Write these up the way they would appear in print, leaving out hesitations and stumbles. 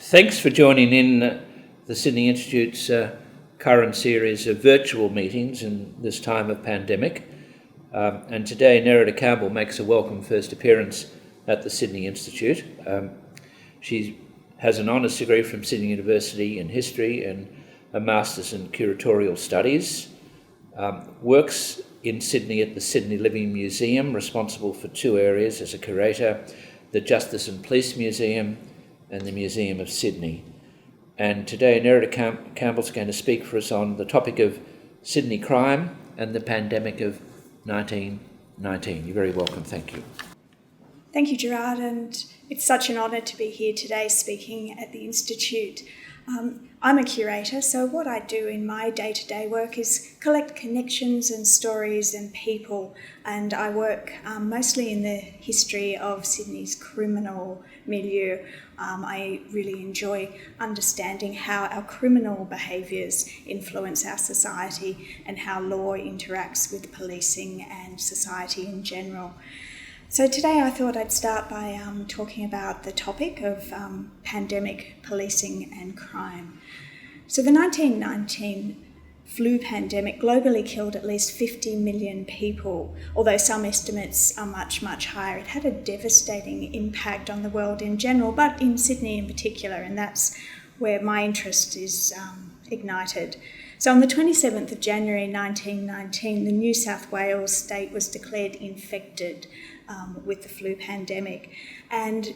Thanks for joining in the Sydney Institute's current series of virtual meetings in this time of pandemic. And today Nerida Campbell makes a welcome first appearance at the Sydney Institute. She has an honours degree from Sydney University in history and a master's in curatorial studies. Works in Sydney at the Sydney Living Museum, responsible for two areas as a curator, the Justice and Police Museum and the Museum of Sydney. And today Nerida Campbell's going to speak for us on the topic of Sydney crime and the pandemic of 1919. You're very welcome, thank you. Thank you, Gerard, and it's such an honour to be here today speaking at the Institute. I'm a curator, so what I do in my day-to-day work is collect connections and stories and people, and I work mostly in the history of Sydney's criminal milieu. I really enjoy understanding how our criminal behaviours influence our society and how law interacts with policing and society in general. So today I thought I'd start by talking about the topic of pandemic policing and crime. So the 1919 flu pandemic globally killed at least 50 million people, although some estimates are much, much higher. It had a devastating impact on the world in general, but in Sydney in particular, and that's where my interest is ignited. So on the 27th of January 1919, the New South Wales state was declared infected with the flu pandemic, and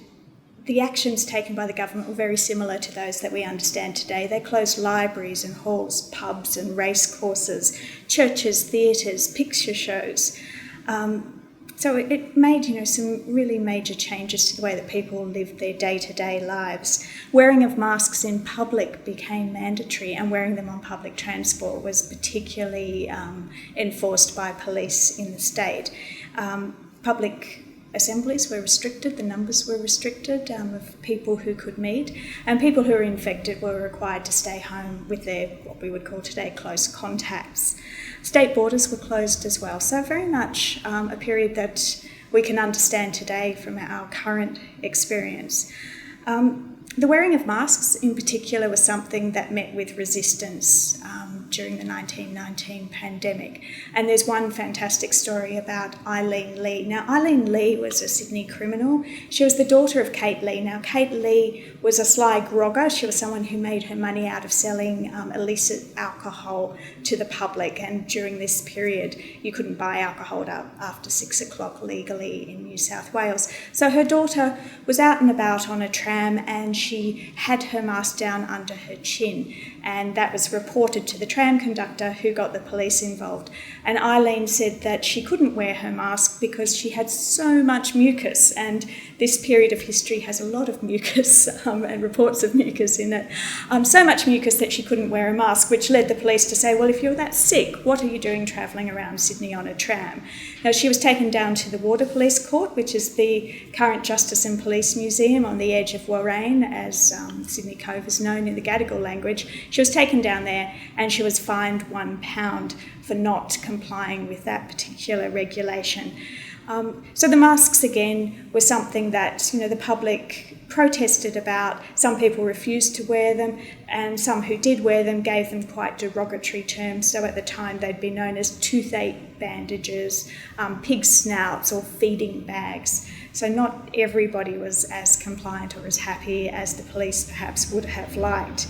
the actions taken by the government were very similar to those that we understand today. They closed libraries and halls, pubs and race courses, churches, theatres, picture shows. So it made, some really major changes to the way that people lived their day-to-day lives. Wearing of masks in public became mandatory, and wearing them on public transport was particularly enforced by police in the state. Public assemblies were restricted, the numbers were restricted of people who could meet, and people who were infected were required to stay home with their, what we would call today, close contacts. State borders were closed as well, so very much a period that we can understand today from our current experience. The wearing of masks in particular was something that met with resistance during the 1919 pandemic. And there's one fantastic story about Eileen Lee. Now, Eileen Lee was a Sydney criminal. She was the daughter of Kate Lee. Now, Kate Lee was a sly grogger. She was someone who made her money out of selling illicit alcohol to the public. And during this period, you couldn't buy alcohol after 6 o'clock legally in New South Wales. So her daughter was out and about on a tram, and she had her mask down under her chin, and that was reported to the tram conductor, who got the police involved. And Eileen said that she couldn't wear her mask because she had so much mucus, and this period of history has a lot of mucus and reports of mucus in it. So much mucus that she couldn't wear a mask, which led the police to say, well, if you're that sick, what are you doing travelling around Sydney on a tram? Now, she was taken down to the Water Police Court, which is the current Justice and Police Museum on the edge of Warrane, as Sydney Cove is known in the Gadigal language. She was taken down there and she was fined £1 for not complying with that particular regulation. So the masks, again, were something that the public protested about. Some people refused to wear them, and some who did wear them gave them quite derogatory terms. So at the time they'd be known as toothache bandages, pig snouts, or feeding bags. So not everybody was as compliant or as happy as the police perhaps would have liked.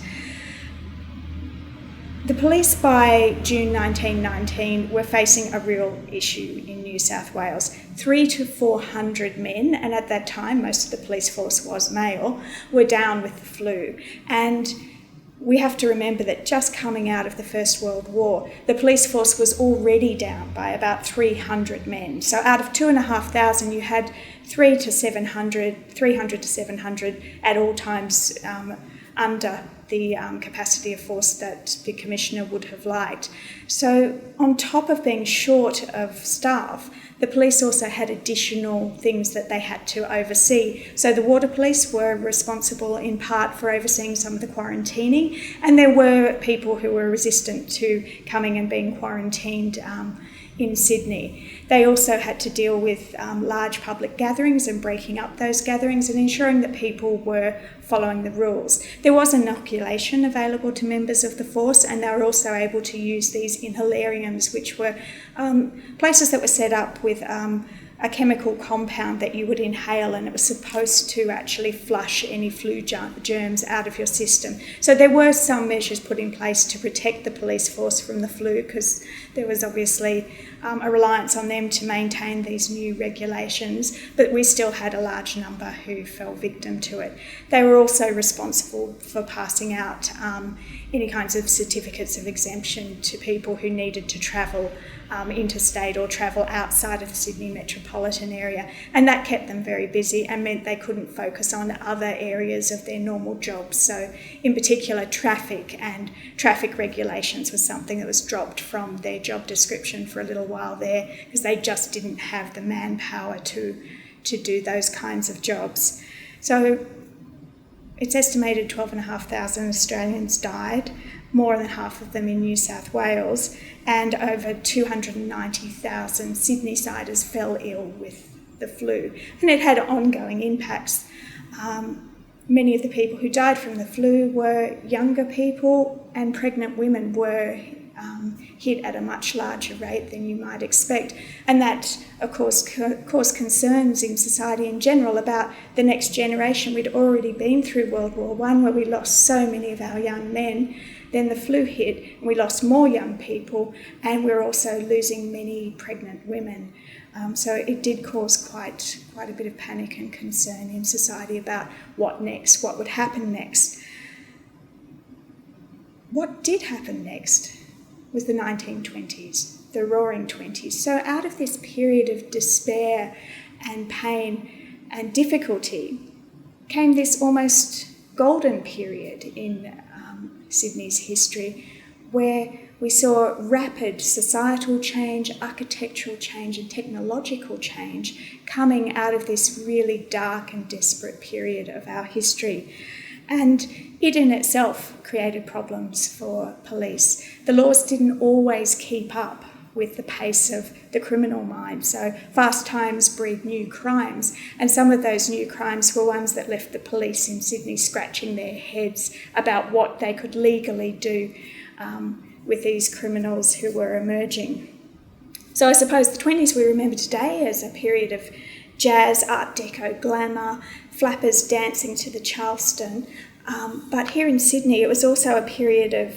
The police by June 1919 were facing a real issue in New South Wales. 300 to 400 men, and at that time most of the police force was male, were down with the flu. And we have to remember that just coming out of the First World War, the police force was already down by about 300 men. So out of 2,500, you had 300 to 700 at all times under the capacity of force that the Commissioner would have liked. So on top of being short of staff, the police also had additional things that they had to oversee. So the water police were responsible in part for overseeing some of the quarantining, and there were people who were resistant to coming and being quarantined in Sydney. They also had to deal with large public gatherings and breaking up those gatherings and ensuring that people were following the rules. There was inoculation available to members of the force, and they were also able to use these inhalariums, which were places that were set up with a chemical compound that you would inhale, and it was supposed to actually flush any flu germs out of your system. So there were some measures put in place to protect the police force from the flu, because there was obviously a reliance on them to maintain these new regulations, but we still had a large number who fell victim to it. They were also responsible for passing out any kinds of certificates of exemption to people who needed to travel interstate or travel outside of the Sydney metropolitan area, and that kept them very busy and meant they couldn't focus on other areas of their normal jobs. So in particular, traffic and traffic regulations was something that was dropped from their job description for a little while there, because they just didn't have the manpower to do those kinds of jobs. So it's estimated 12,500 Australians died, more than half of them in New South Wales, and over 290,000 Sydney-siders fell ill with the flu. And it had ongoing impacts. Many of the people who died from the flu were younger people, and pregnant women were hit at a much larger rate than you might expect. And that, of course, caused concerns in society in general about the next generation. We'd already been through World War I, where we lost so many of our young men. Then the flu hit, and we lost more young people, and we're also losing many pregnant women. So it did cause quite a bit of panic and concern in society about what next, what would happen next. What did happen next was the 1920s, the Roaring Twenties. So out of this period of despair and pain and difficulty came this almost golden period in Sydney's history, where we saw rapid societal change, architectural change and technological change coming out of this really dark and desperate period of our history. And it in itself created problems for police. The laws didn't always keep up with the pace of the criminal mind. So fast times breed new crimes, and some of those new crimes were ones that left the police in Sydney scratching their heads about what they could legally do with these criminals who were emerging. So I suppose the 20s we remember today as a period of jazz, Art Deco, glamour, flappers dancing to the Charleston. But here in Sydney, it was also a period of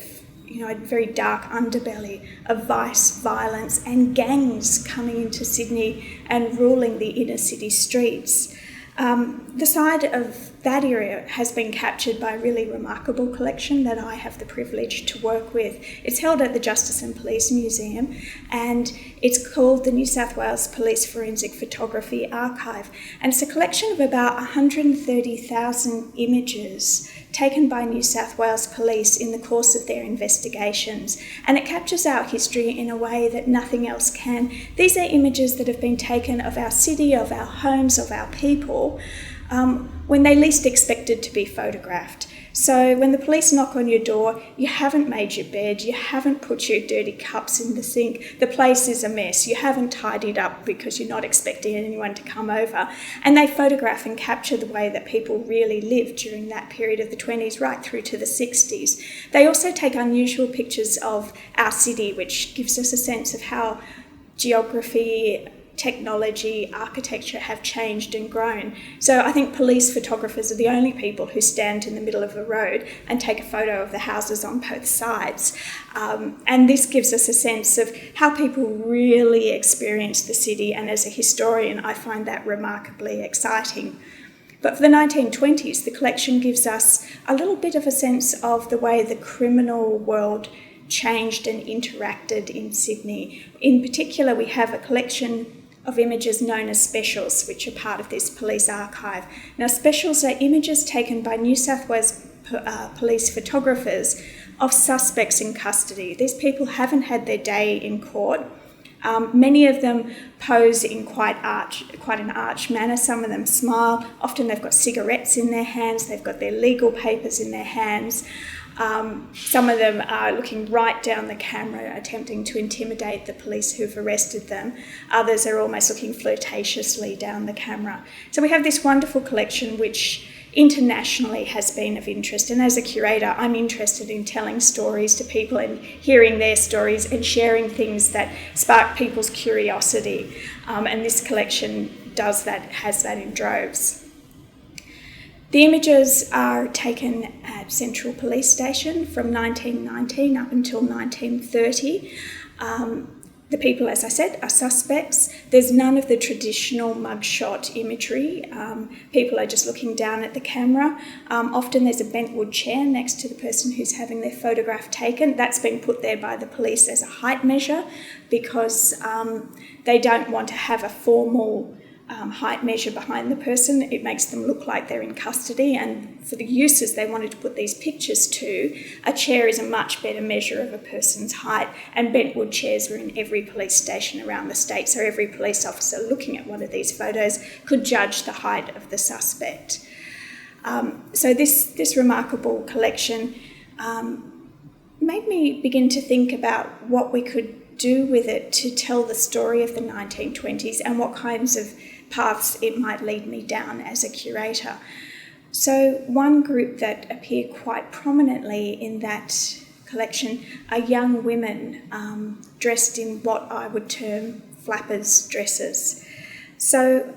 a very dark underbelly of vice, violence and gangs coming into Sydney and ruling the inner city streets. The side of that area has been captured by a really remarkable collection that I have the privilege to work with. It's held at the Justice and Police Museum, and it's called the New South Wales Police Forensic Photography Archive. And it's a collection of about 130,000 images taken by New South Wales Police in the course of their investigations. And it captures our history in a way that nothing else can. These are images that have been taken of our city, of our homes, of our people, when they least expected to be photographed. So when the police knock on your door, you haven't made your bed, you haven't put your dirty cups in the sink, the place is a mess, you haven't tidied up because you're not expecting anyone to come over. And they photograph and capture the way that people really lived during that period of the 20s right through to the 60s. They also take unusual pictures of our city, which gives us a sense of how geography, technology, architecture have changed and grown. So I think police photographers are the only people who stand in the middle of a road and take a photo of the houses on both sides. And this gives us a sense of how people really experience the city, and as a historian I find that remarkably exciting. But for the 1920s, the collection gives us a little bit of a sense of the way the criminal world changed and interacted in Sydney. In particular, we have a collection of images known as specials, which are part of this police archive. Now, specials are images taken by New South Wales police photographers of suspects in custody. These people haven't had their day in court. Many of them pose in quite an arch manner. Some of them smile. Often they've got cigarettes in their hands. They've got their legal papers in their hands. Some of them are looking right down the camera, attempting to intimidate the police who've arrested them. Others are almost looking flirtatiously down the camera. So we have this wonderful collection which internationally has been of interest. And as a curator, I'm interested in telling stories to people and hearing their stories and sharing things that spark people's curiosity. And this collection does that, has that in droves. The images are taken at Central Police Station from 1919 up until 1930. The people, as I said, are suspects. There's none of the traditional mugshot imagery. People are just looking down at the camera. Often there's a bentwood chair next to the person who's having their photograph taken. That's been put there by the police as a height measure because they don't want to have a formal height measure behind the person. It makes them look like they're in custody, and for the uses they wanted to put these pictures to, a chair is a much better measure of a person's height, and bentwood chairs were in every police station around the state, so every police officer looking at one of these photos could judge the height of the suspect. So this remarkable collection made me begin to think about what we could do with it to tell the story of the 1920s and what kinds of paths it might lead me down as a curator. So one group that appear quite prominently in that collection are young women dressed in what I would term flappers' dresses. So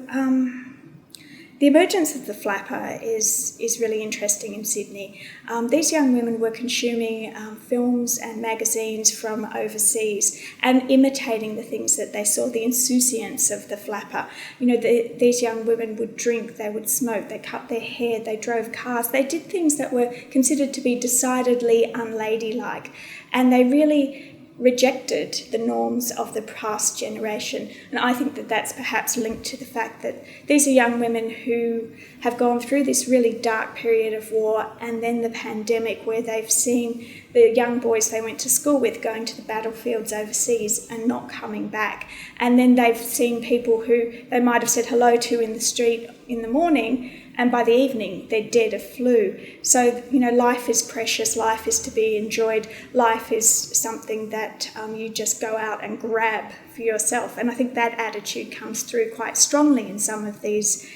the emergence of the flapper is really interesting in Sydney. These young women were consuming films and magazines from overseas and imitating the things that they saw, the insouciance of the flapper. You know, these young women would drink, they would smoke, they cut their hair, they drove cars, they did things that were considered to be decidedly unladylike, and they really rejected the norms of the past generation. And I think that that's perhaps linked to the fact that these are young women who have gone through this really dark period of war and then the pandemic, where they've seen the young boys they went to school with going to the battlefields overseas and not coming back. And then they've seen people who they might have said hello to in the street in the morning, and by the evening they're dead of flu. So, you know, life is precious, life is to be enjoyed, life is something that you just go out and grab for yourself. And I think that attitude comes through quite strongly in some of these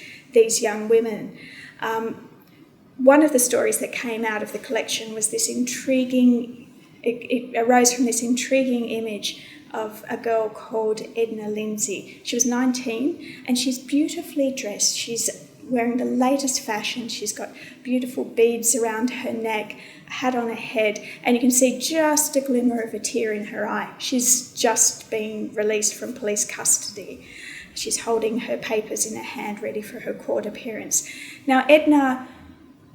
young women. One of the stories that came out of the collection was this intriguing, it arose from this intriguing image of a girl called Edna Lindsay. She was 19 and she's beautifully dressed. She's wearing the latest fashion. She's got beautiful beads around her neck, a hat on her head, and you can see just a glimmer of a tear in her eye. She's just been released from police custody. She's holding her papers in her hand, ready for her court appearance. Now, Edna,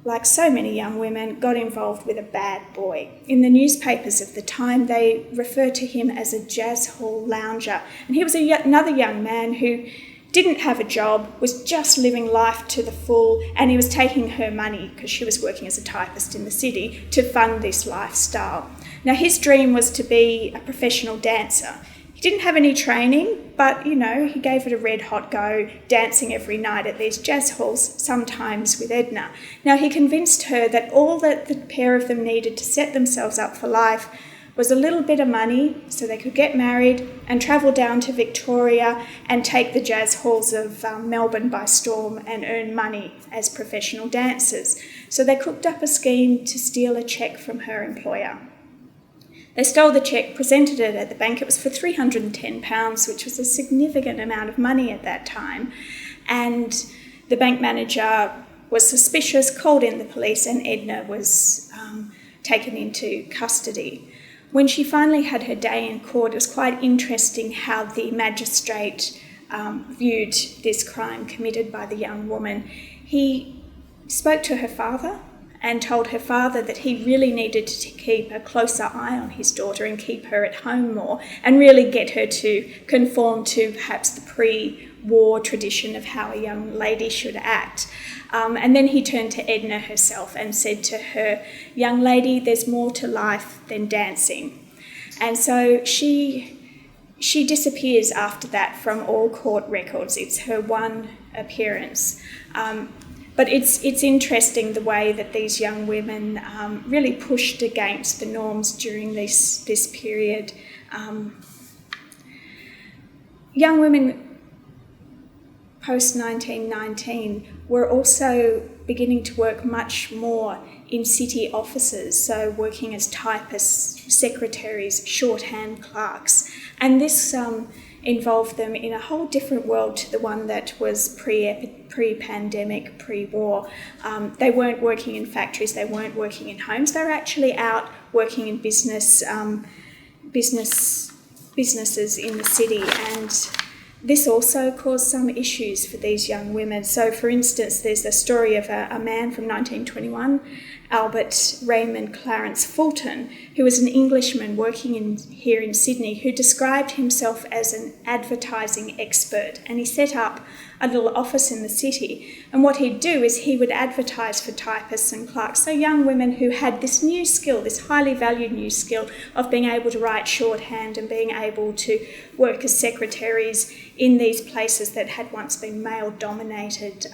like so many young women, got involved with a bad boy. In the newspapers of the time, they referred to him as a jazz hall lounger. And he was another young man who didn't have a job, was just living life to the full, and he was taking her money, because she was working as a typist in the city, to fund this lifestyle. Now, his dream was to be a professional dancer. He didn't have any training, but, you know, he gave it a red-hot go, dancing every night at these jazz halls, sometimes with Edna. Now, he convinced her that all that the pair of them needed to set themselves up for life was a little bit of money so they could get married and travel down to Victoria and take the jazz halls of Melbourne by storm and earn money as professional dancers. So they cooked up a scheme to steal a cheque from her employer. They stole the cheque, presented it at the bank. It was for £310, which was a significant amount of money at that time. And the bank manager was suspicious, called in the police, and Edna was taken into custody. When she finally had her day in court, it was quite interesting how the magistrate viewed this crime committed by the young woman. He spoke to her father and told her father that he really needed to keep a closer eye on his daughter and keep her at home more and really get her to conform to perhaps the pre-war tradition of how a young lady should act. And then he turned to Edna herself and said to her, "Young lady, there's more to life than dancing." And so she she disappears after that from all court records. It's her one appearance. But it's interesting the way that these young women really pushed against the norms during this period. Young women post-1919 were also beginning to work much more in city offices, so working as typists, secretaries, shorthand clerks. And this involved them in a whole different world to the one that was pre-pandemic, pre-war. They weren't working in factories, they weren't working in homes, they were actually out working in businesses in the city, and this also caused some issues for these young women. So, for instance, there's the story of a man from 1921, Albert Raymond Clarence Fulton, who was an Englishman working here in Sydney, who described himself as an advertising expert, and he set up a little office in the city. And what he'd do is he would advertise for typists and clerks, so young women who had this new skill, this highly valued new skill of being able to write shorthand and being able to work as secretaries in these places that had once been male-dominated.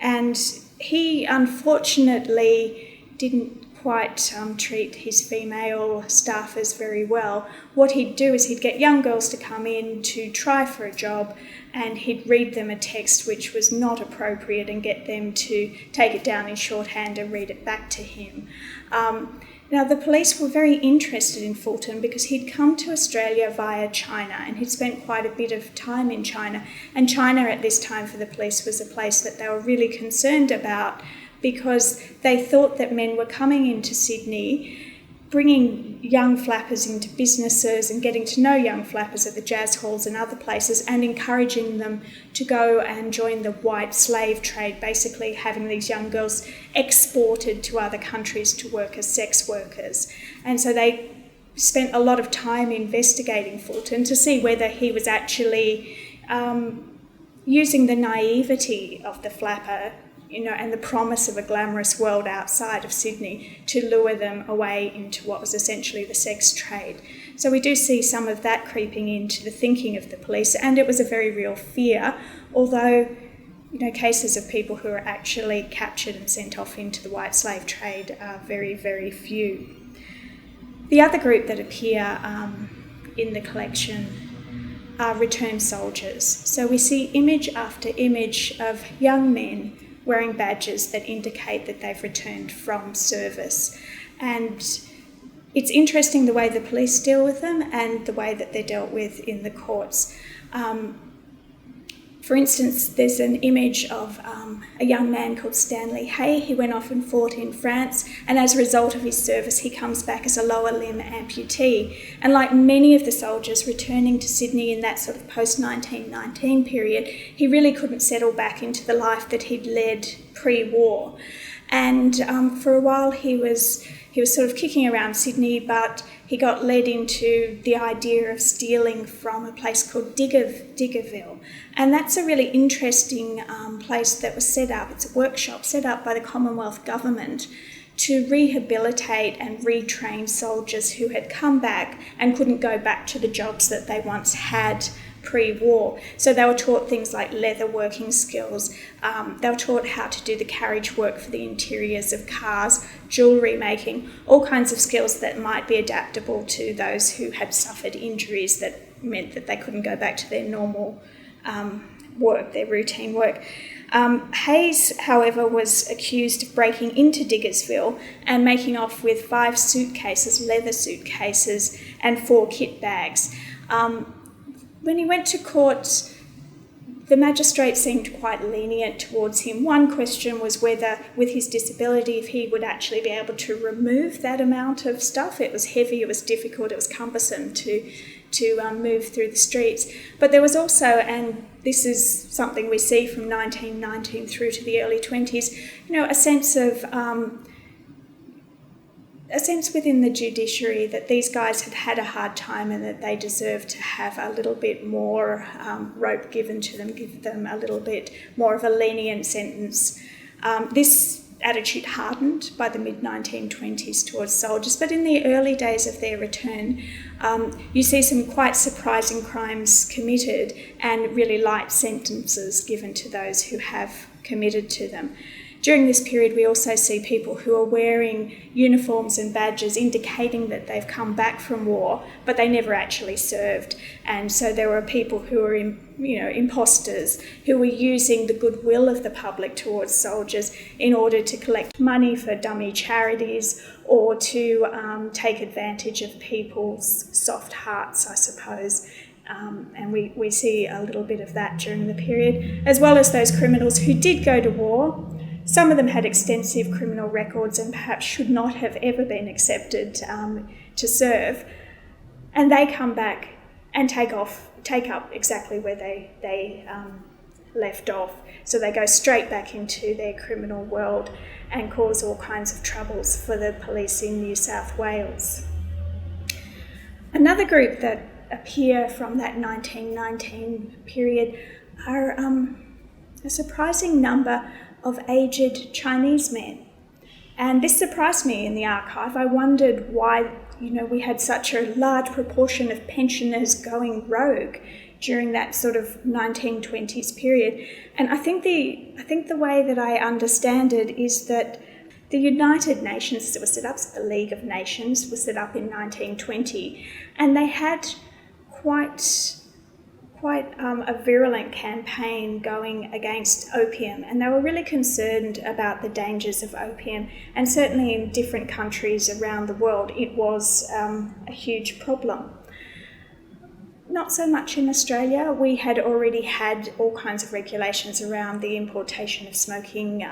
And he unfortunately didn't quite treat his female staffers very well. What he'd do is he'd get young girls to come in to try for a job, and he'd read them a text which was not appropriate and get them to take it down in shorthand and read it back to him. Now, the police were very interested in Fulton because he'd come to Australia via China, and he'd spent quite a bit of time in China. And China at this time for the police was a place that they were really concerned about, because they thought that men were coming into Sydney, bringing young flappers into businesses and getting to know young flappers at the jazz halls and other places, and encouraging them to go and join the white slave trade, basically having these young girls exported to other countries to work as sex workers. And so they spent a lot of time investigating Fulton to see whether he was actually using the naivety of the flapper, and the promise of a glamorous world outside of Sydney to lure them away into what was essentially the sex trade. So we do see some of that creeping into the thinking of the police, and it was a very real fear, although cases of people who are actually captured and sent off into the white slave trade are very, very few. The other group that appear in the collection are returned soldiers. So we see image after image of young men wearing badges that indicate that they've returned from service. And it's interesting the way the police deal with them and the way that they're dealt with in the courts. For instance, there's an image of a young man called Stanley Hay. He went off and fought in France, and as a result of his service, he comes back as a lower limb amputee. And like many of the soldiers returning to Sydney in that sort of post-1919 period, he really couldn't settle back into the life that he'd led pre-war. And for a while he was sort of kicking around Sydney, but he got led into the idea of stealing from a place called Diggerville. And that's a really interesting place that was set up. It's a workshop set up by the Commonwealth Government to rehabilitate and retrain soldiers who had come back and couldn't go back to the jobs that they once had pre-war. So they were taught things like leather working skills. They were taught how to do the carriage work for the interiors of cars, jewellery making, all kinds of skills that might be adaptable to those who had suffered injuries that meant that they couldn't go back to their normal work, their routine work. Hayes, however, was accused of breaking into Diggersville and making off with 5 suitcases, leather suitcases, and 4 kit bags. When he went to court, the magistrate seemed quite lenient towards him. One question was whether, with his disability, if he would actually be able to remove that amount of stuff. It was heavy, it was difficult, it was cumbersome to move through the streets. But there was also, and this is something we see from 1919 through to the early 20s, a sense within the judiciary that these guys had a hard time and that they deserved to have a little bit more rope given to them, give them a little bit more of a lenient sentence. This attitude hardened by the mid-1920s towards soldiers, but in the early days of their return, you see some quite surprising crimes committed and really light sentences given to those who have committed to them. During this period, we also see people who are wearing uniforms and badges indicating that they've come back from war, but they never actually served. And so there were people who were, imposters, who were using the goodwill of the public towards soldiers in order to collect money for dummy charities or to take advantage of people's soft hearts, I suppose. And we see a little bit of that during the period, as well as those criminals who did go to war. Some of them had extensive criminal records and perhaps should not have ever been accepted to serve. And they come back and take up exactly where they left off. So they go straight back into their criminal world and cause all kinds of troubles for the police in New South Wales. Another group that appear from that 1919 period are a surprising number of aged Chinese men. And this surprised me in the archive. I wondered why, we had such a large proportion of pensioners going rogue during that sort of 1920s period. And I think the way that I understand it is that the United Nations that was set up, so the League of Nations, was set up in 1920, and they had quite a virulent campaign going against opium, and they were really concerned about the dangers of opium, and certainly in different countries around the world it was a huge problem. Not so much in Australia. We had already had all kinds of regulations around the importation of smoking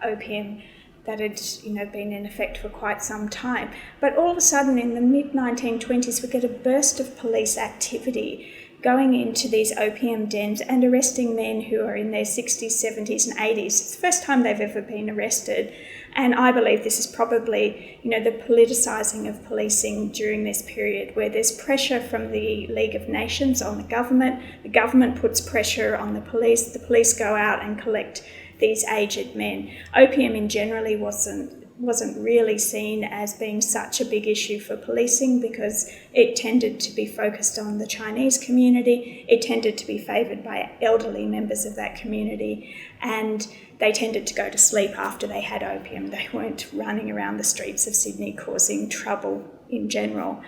opium that had been in effect for quite some time. But all of a sudden in the mid-1920s we get a burst of police activity going into these opium dens and arresting men who are in their 60s, 70s and 80s. It's the first time they've ever been arrested. And I believe this is probably, the politicising of policing during this period, where there's pressure from the League of Nations on the government puts pressure on the police go out and collect these aged men. Opium in generally wasn't really seen as being such a big issue for policing because it tended to be focused on the Chinese community, it tended to be favoured by elderly members of that community, and they tended to go to sleep after they had opium. They weren't running around the streets of Sydney causing trouble in general.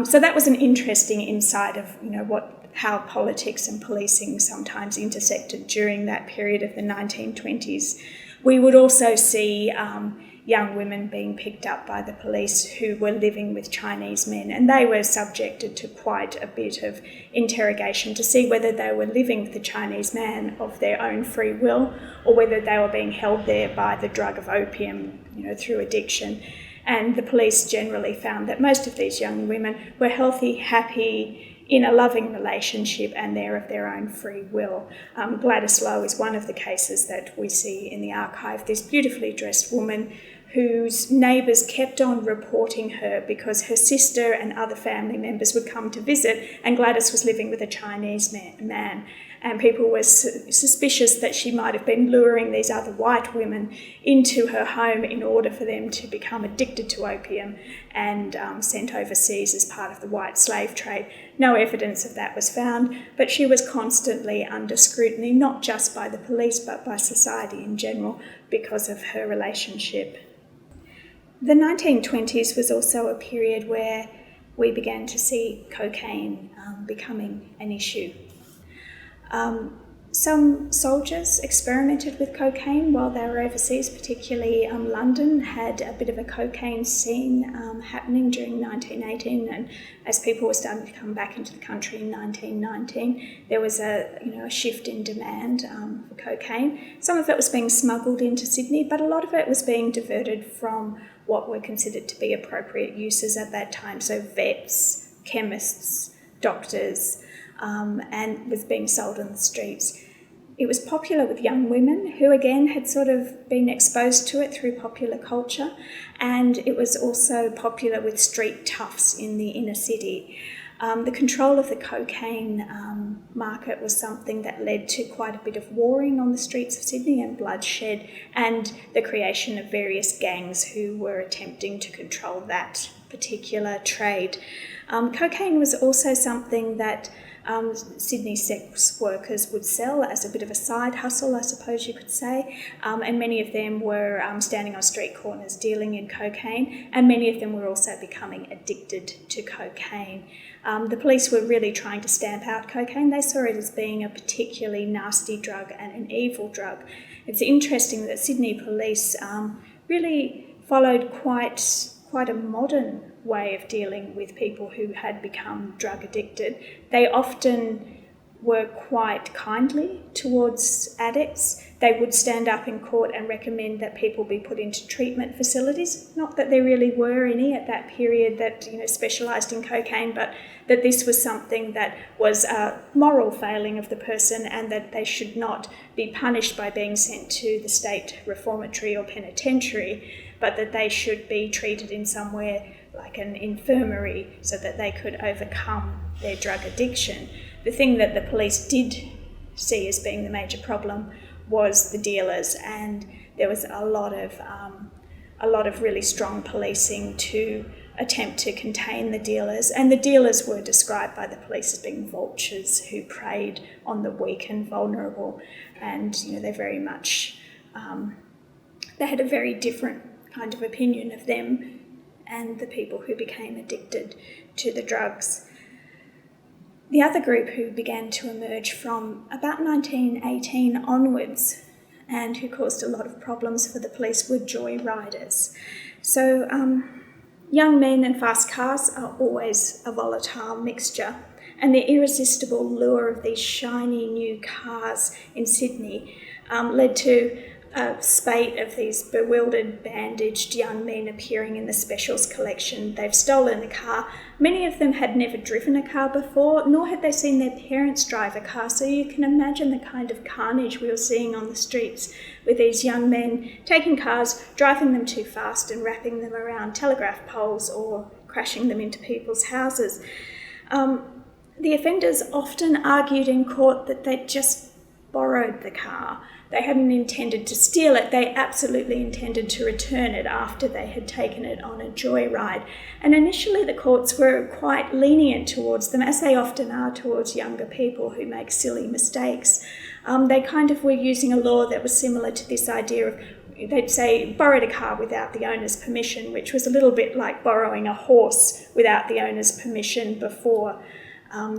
So that was an interesting insight of how politics and policing sometimes intersected during that period of the 1920s. We would also see young women being picked up by the police who were living with Chinese men, and they were subjected to quite a bit of interrogation to see whether they were living with the Chinese man of their own free will or whether they were being held there by the drug of opium, through addiction. And the police generally found that most of these young women were healthy, happy, in a loving relationship, and they're of their own free will. Gladys Lowe is one of the cases that we see in the archive, this beautifully dressed woman whose neighbours kept on reporting her because her sister and other family members would come to visit, and Gladys was living with a Chinese man. And people were suspicious that she might have been luring these other white women into her home in order for them to become addicted to opium and sent overseas as part of the white slave trade. No evidence of that was found, but she was constantly under scrutiny, not just by the police but by society in general because of her relationship. The 1920s was also a period where we began to see cocaine becoming an issue. Some soldiers experimented with cocaine while they were overseas, particularly London had a bit of a cocaine scene happening during 1918, and as people were starting to come back into the country in 1919, there was a shift in demand for cocaine. Some of it was being smuggled into Sydney, but a lot of it was being diverted from what were considered to be appropriate uses at that time, so vets, chemists, doctors, and was being sold on the streets. It was popular with young women who again had sort of been exposed to it through popular culture, and it was also popular with street toughs in the inner city. The control of the cocaine market was something that led to quite a bit of warring on the streets of Sydney and bloodshed, and the creation of various gangs who were attempting to control that particular trade. Cocaine was also something that Sydney sex workers would sell as a bit of a side hustle, I suppose you could say, and many of them were standing on street corners dealing in cocaine, and many of them were also becoming addicted to cocaine. The police were really trying to stamp out cocaine. They saw it as being a particularly nasty drug and an evil drug. It's interesting that Sydney police really followed quite a modern way of dealing with people who had become drug addicted. They often were quite kindly towards addicts. They would stand up in court and recommend that people be put into treatment facilities. Not that there really were any at that period that specialised in cocaine, but that this was something that was a moral failing of the person, and that they should not be punished by being sent to the state reformatory or penitentiary, but that they should be treated in somewhere like an infirmary so that they could overcome their drug addiction. The thing that the police did see as being the major problem was the dealers, and there was a lot of really strong policing to attempt to contain the dealers. And the dealers were described by the police as being vultures who preyed on the weak and vulnerable, and they very much they had a very different kind of opinion of them and the people who became addicted to the drugs. The other group who began to emerge from about 1918 onwards and who caused a lot of problems for the police were joyriders. So young men and fast cars are always a volatile mixture, and the irresistible lure of these shiny new cars in Sydney led to a spate of these bewildered, bandaged young men appearing in the specials collection. They've stolen a car. Many of them had never driven a car before, nor had they seen their parents drive a car, so you can imagine the kind of carnage we were seeing on the streets with these young men taking cars, driving them too fast and wrapping them around telegraph poles or crashing them into people's houses. The offenders often argued in court that they'd just borrowed the car. They hadn't intended to steal it, they absolutely intended to return it after they had taken it on a joyride. And initially the courts were quite lenient towards them, as they often are towards younger people who make silly mistakes. They kind of were using a law that was similar to this idea of, they'd say, borrowed a car without the owner's permission, which was a little bit like borrowing a horse without the owner's permission before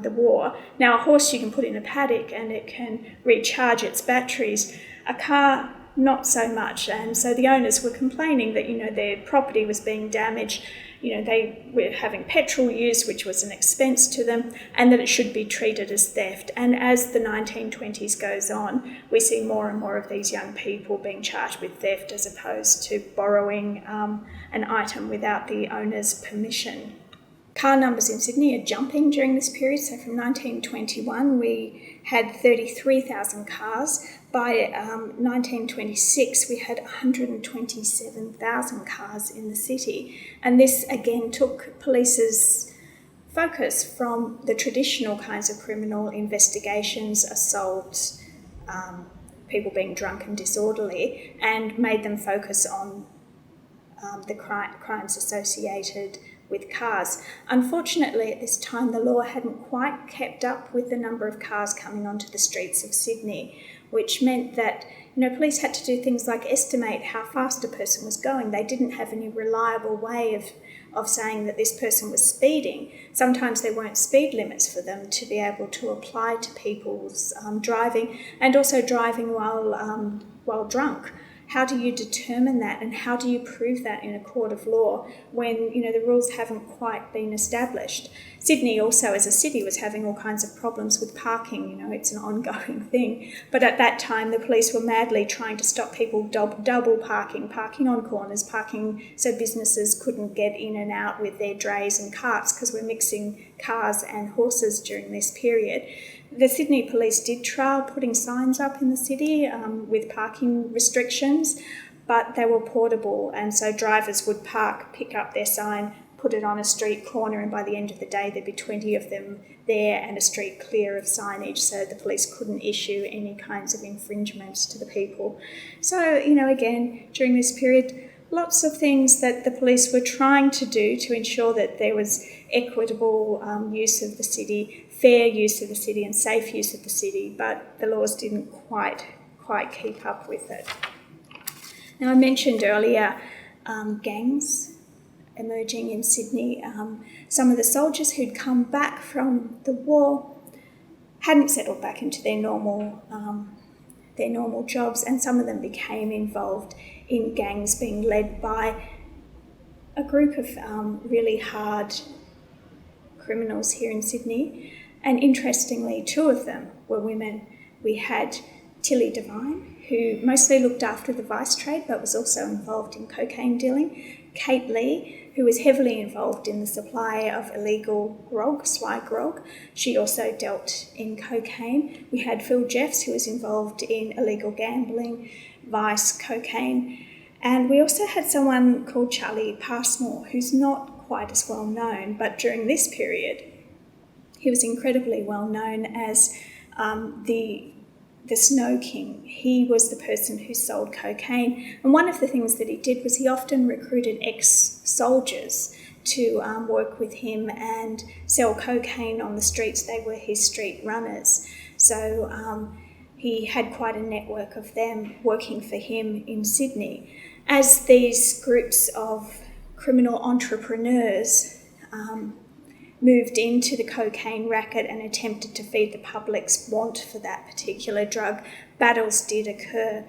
the war. Now, a horse you can put in a paddock and it can recharge its batteries. A car, not so much. And so the owners were complaining that, their property was being damaged. They were having petrol use, which was an expense to them, and that it should be treated as theft. And as the 1920s goes on, we see more and more of these young people being charged with theft as opposed to borrowing an item without the owner's permission. Car numbers in Sydney are jumping during this period. So from 1921, we had 33,000 cars. By 1926, we had 127,000 cars in the city. And this, again, took police's focus from the traditional kinds of criminal investigations, assaults, people being drunk and disorderly, and made them focus on the crimes associated with cars. Unfortunately, at this time, the law hadn't quite kept up with the number of cars coming onto the streets of Sydney, which meant that police had to do things like estimate how fast a person was going. They didn't have any reliable way of saying that this person was speeding. Sometimes there weren't speed limits for them to be able to apply to people's driving, and also driving while drunk. How do you determine that, and how do you prove that in a court of law when the rules haven't quite been established? Sydney also as a city was having all kinds of problems with parking. It's an ongoing thing. But at that time the police were madly trying to stop people double parking on corners, parking so businesses couldn't get in and out with their drays and carts, because we're mixing cars and horses during this period. The Sydney police did trial putting signs up in the city with parking restrictions, but they were portable, and so drivers would park, pick up their sign, put it on a street corner, and by the end of the day there'd be 20 of them there and a street clear of signage, so the police couldn't issue any kinds of infringements to the people. So, again, during this period, lots of things that the police were trying to do to ensure that there was equitable use of the city, fair use of the city and safe use of the city, but the laws didn't quite keep up with it. Now, I mentioned earlier gangs emerging in Sydney. Some of the soldiers who'd come back from the war hadn't settled back into their normal jobs, and some of them became involved in gangs being led by a group of really hard criminals here in Sydney. And interestingly, two of them were women. We had Tilly Devine, who mostly looked after the vice trade but was also involved in cocaine dealing. Kate Lee, who was heavily involved in the supply of illegal grog, swag grog. She also dealt in cocaine. We had Phil Jeffs, who was involved in illegal gambling, vice, cocaine. And we also had someone called Charlie Passmore, who's not quite as well known, but during this period, he was incredibly well known as the Snow King. He was the person who sold cocaine. And one of the things that he did was he often recruited ex-soldiers to work with him and sell cocaine on the streets. They were his street runners. So he had quite a network of them working for him in Sydney. As these groups of criminal entrepreneurs moved into the cocaine racket and attempted to feed the public's want for that particular drug, battles did occur,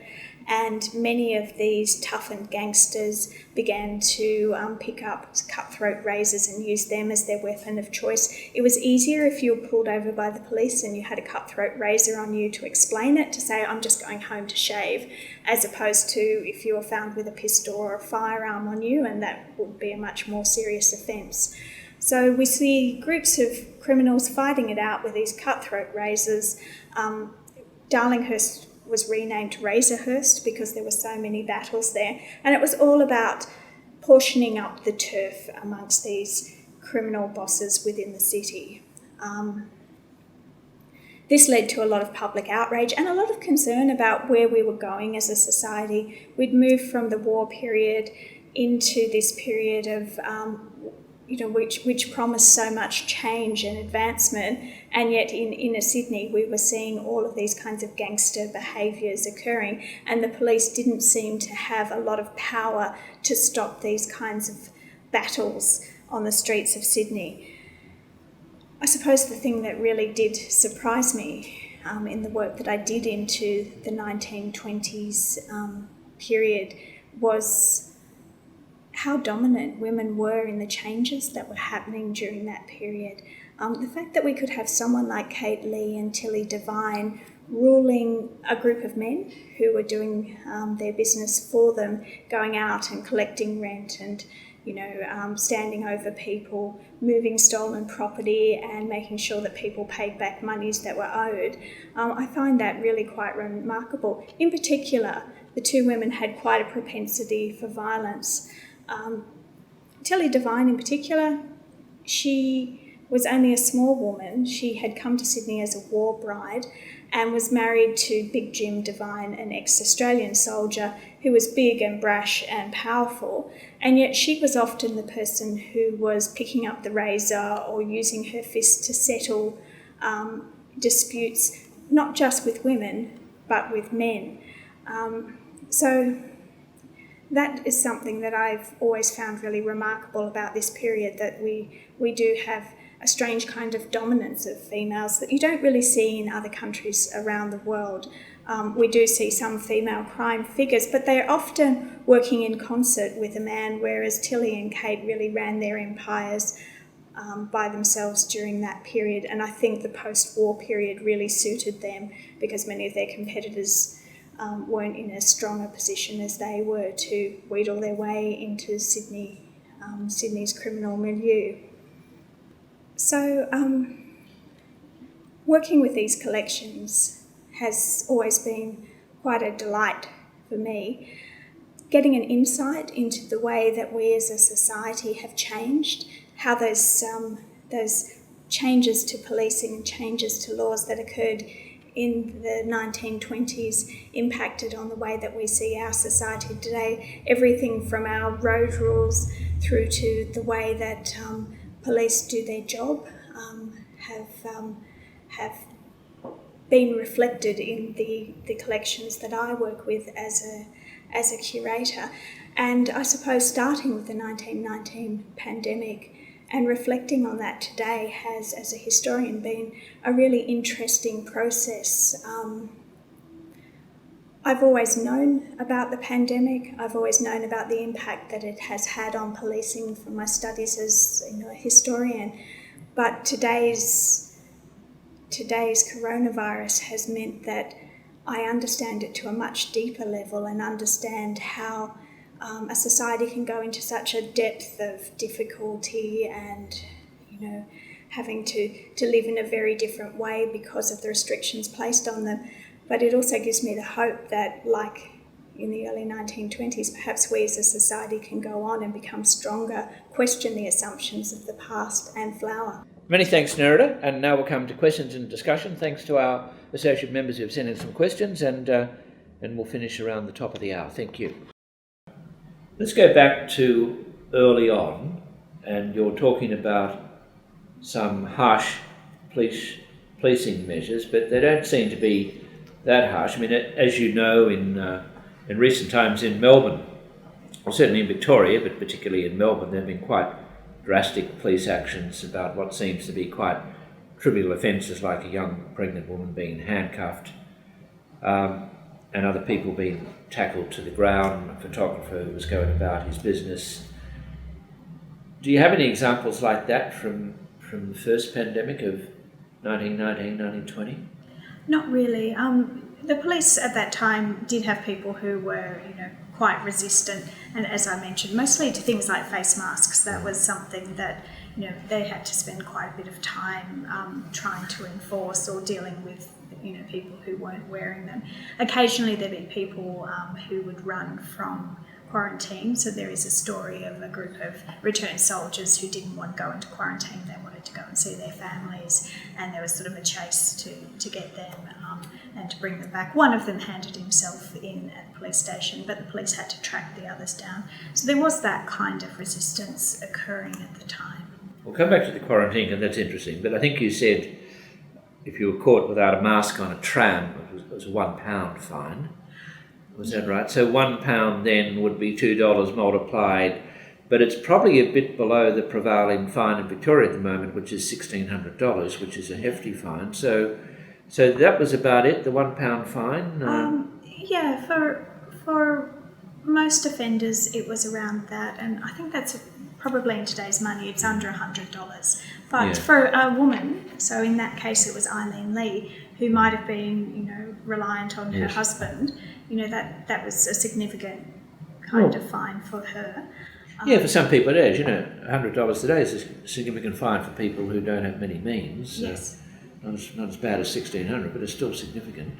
and many of these toughened gangsters began to pick up cutthroat razors and use them as their weapon of choice. It was easier if you were pulled over by the police and you had a cutthroat razor on you to explain it, to say, I'm just going home to shave, as opposed to if you were found with a pistol or a firearm on you, and that would be a much more serious offence. So we see groups of criminals fighting it out with these cutthroat razors. Darlinghurst was renamed Razorhurst because there were so many battles there. And it was all about portioning up the turf amongst these criminal bosses within the city. This led to a lot of public outrage and a lot of concern about where we were going as a society. We'd moved from the war period into this period of which promised so much change and advancement, and yet in inner Sydney we were seeing all of these kinds of gangster behaviours occurring, and the police didn't seem to have a lot of power to stop these kinds of battles on the streets of Sydney. I suppose the thing that really did surprise me in the work that I did into the 1920s period was how dominant women were in the changes that were happening during that period. The fact that we could have someone like Kate Lee and Tilly Devine ruling a group of men who were doing their business for them, going out and collecting rent and standing over people, moving stolen property and making sure that people paid back monies that were owed. I find that really quite remarkable. In particular, the two women had quite a propensity for violence. Tilly Devine in particular, she was only a small woman. She had come to Sydney as a war bride and was married to Big Jim Devine, an ex-Australian soldier who was big and brash and powerful, and yet she was often the person who was picking up the razor or using her fist to settle disputes, not just with women, but with men. So that is something that I've always found really remarkable about this period, that we do have a strange kind of dominance of females that you don't really see in other countries around the world. We do see some female crime figures, but they're often working in concert with a man, whereas Tilly and Kate really ran their empires by themselves during that period. And I think the post-war period really suited them because many of their competitors weren't in as strong a position as they were to wheedle their way into Sydney's criminal milieu. So working with these collections has always been quite a delight for me. getting an insight into the way that we as a society have changed, how those changes to policing and changes to laws that occurred in the 1920s impacted on the way that we see our society today. Everything from our road rules through to the way that police do their job have been reflected in the collections that I work with as a curator. And I suppose starting with the 1919 pandemic and reflecting on that today has, as a historian, been a really interesting process. I've always known about the pandemic. I've always known about the impact that it has had on policing from my studies as a historian. But today's coronavirus has meant that I understand it to a much deeper level and understand how a society can go into such a depth of difficulty and, having to live in a very different way because of the restrictions placed on them. But it also gives me the hope that, like in the early 1920s, perhaps we as a society can go on and become stronger, question the assumptions of the past and flower. Many thanks, Nerida. And now we'll come to questions and discussion. Thanks to our associate members who have sent in some questions, and we'll finish around the top of the hour. Thank you. Let's go back to early on, and you're talking about some harsh policing measures, but they don't seem to be that harsh. I mean, as you know, in recent times in Melbourne, or certainly in Victoria, but particularly in Melbourne, there have been quite drastic police actions about what seems to be quite trivial offences, like a young pregnant woman being handcuffed, and other people being tackled to the ground, a photographer who was going about his business. Do you have any examples like that from the first pandemic of 1919, 1920? Not really. The police at that time did have people who were, quite resistant, and as I mentioned, mostly to things like face masks. That was something that, they had to spend quite a bit of time trying to enforce or dealing with, people who weren't wearing them. Occasionally there'd be people who would run from quarantine. So there is a story of a group of returned soldiers who didn't want to go into quarantine. They wanted to go and see their families, and there was sort of a chase to get them and to bring them back. One of them handed himself in at the police station, but the police had to track the others down. So there was that kind of resistance occurring at the time. We'll come back to the quarantine, and that's interesting, but I think you said if you were caught without a mask on a tram, it was a £1 fine. Was that right? So £1 then would be $2 multiplied, but it's probably a bit below the prevailing fine in Victoria at the moment, which is $1,600, which is a hefty fine. So that was about it, the £1 fine? Yeah, for most offenders it was around that, and I think that's probably in today's money it's under $100. But for a woman, so in that case it was Eileen Lee, who might have been, reliant on her husband, that was a significant kind of fine for her. For some people it is, $100 today is a significant fine for people who don't have many means. Yes. Not as bad as $1,600, but it's still significant.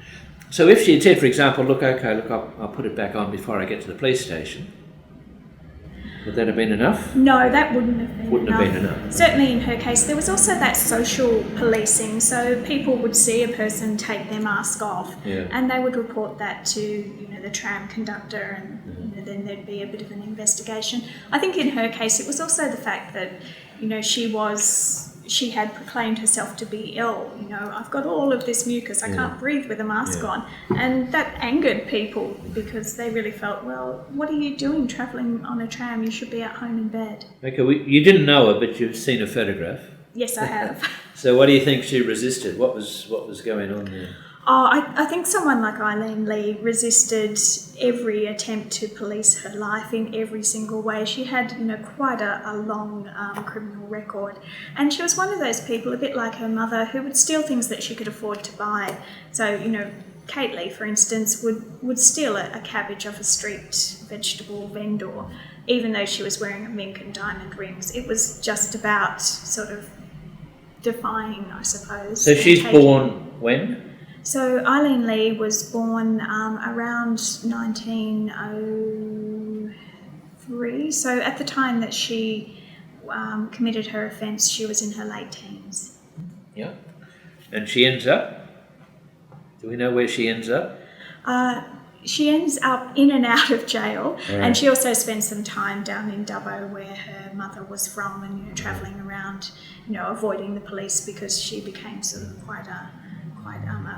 So if she had said, for example, I'll put it back on before I get to the police station, would that have been enough? No, that wouldn't have been enough. Certainly in her case, there was also that social policing. So people would see a person take their mask off, and they would report that to the tram conductor, and then there'd be a bit of an investigation. I think in her case, it was also the fact that she had proclaimed herself to be ill. I've got all of this mucus, I can't breathe with a mask on. And that angered people because they really felt, well, what are you doing travelling on a tram? You should be at home in bed. Okay, you didn't know her, but you've seen a photograph. Yes, I have. So what do you think she resisted? What was going on there? I think someone like Eileen Lee resisted every attempt to police her life in every single way. She had, quite a long criminal record. And she was one of those people, a bit like her mother, who would steal things that she could afford to buy. So, Kate Lee, for instance, would steal a cabbage off a street vegetable vendor, even though she was wearing a mink and diamond rings. It was just about sort of defying, I suppose. So she's born when? So Eileen Lee was born around 1902. 3. So at the time that she committed her offence, she was in her late teens. Yeah. And she ends up? Do we know where she ends up? She ends up in and out of jail, Right. and she also spends some time down in Dubbo, where her mother was from, and travelling around, avoiding the police, because she became sort of quite a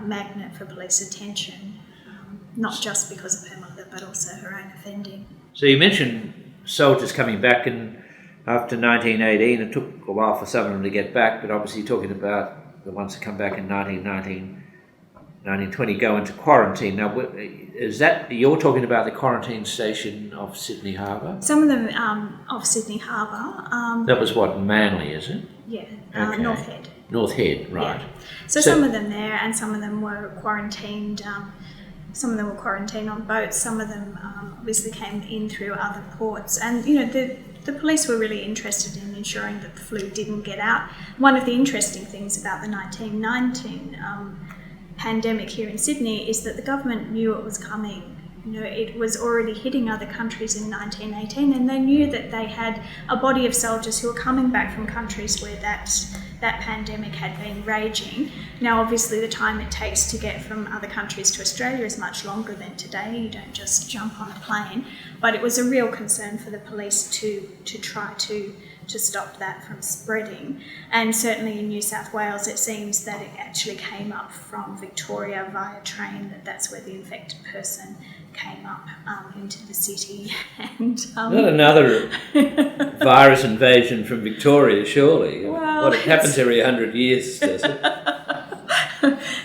magnet for police attention, not just because of her mother, but also her own offending. So you mentioned soldiers coming back, and after 1918, it took a while for some of them to get back, but obviously you're talking about the ones that come back in 1919. 1920 go into quarantine. Now, is that, you're talking about the quarantine station of Sydney Harbour? Some of them off Sydney Harbour. That was what, Manly, is it? Yeah, Okay. North Head. North Head, right. Yeah. So some of them there, and some of them were quarantined. Some of them were quarantined on boats. Some of them obviously came in through other ports. And, the police were really interested in ensuring that the flu didn't get out. One of the interesting things about the 1919 pandemic here in Sydney is that the government knew it was coming. It was already hitting other countries in 1918, and they knew that they had a body of soldiers who were coming back from countries where that pandemic had been raging. Now, obviously, the time it takes to get from other countries to Australia is much longer than today. You don't just jump on a plane. But it was a real concern for the police to try to stop that from spreading. And certainly in New South Wales, it seems that it actually came up from Victoria via train, that's where the infected person came up into the city. And Not another virus invasion from Victoria, surely. Well, it happens every 100 years, does it?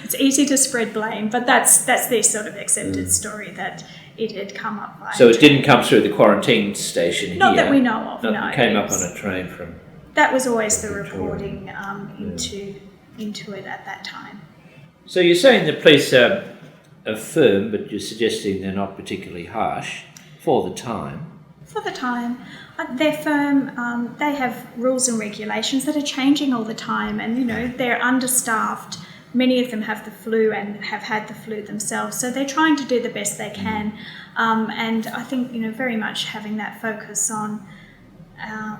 It's easy to spread blame, but that's their sort of accepted story, that it had come up via So it train. didn't come through the quarantine station Not here? that we know of, no. It came up on a train from... That was always the Victoria. reporting into it at that time. So you're saying the police are firm, but you're suggesting they're not particularly harsh for the time. For the time, they're firm. They have rules and regulations that are changing all the time, and they're understaffed. Many of them have the flu and have had the flu themselves, so they're trying to do the best they can. And I think very much having that focus on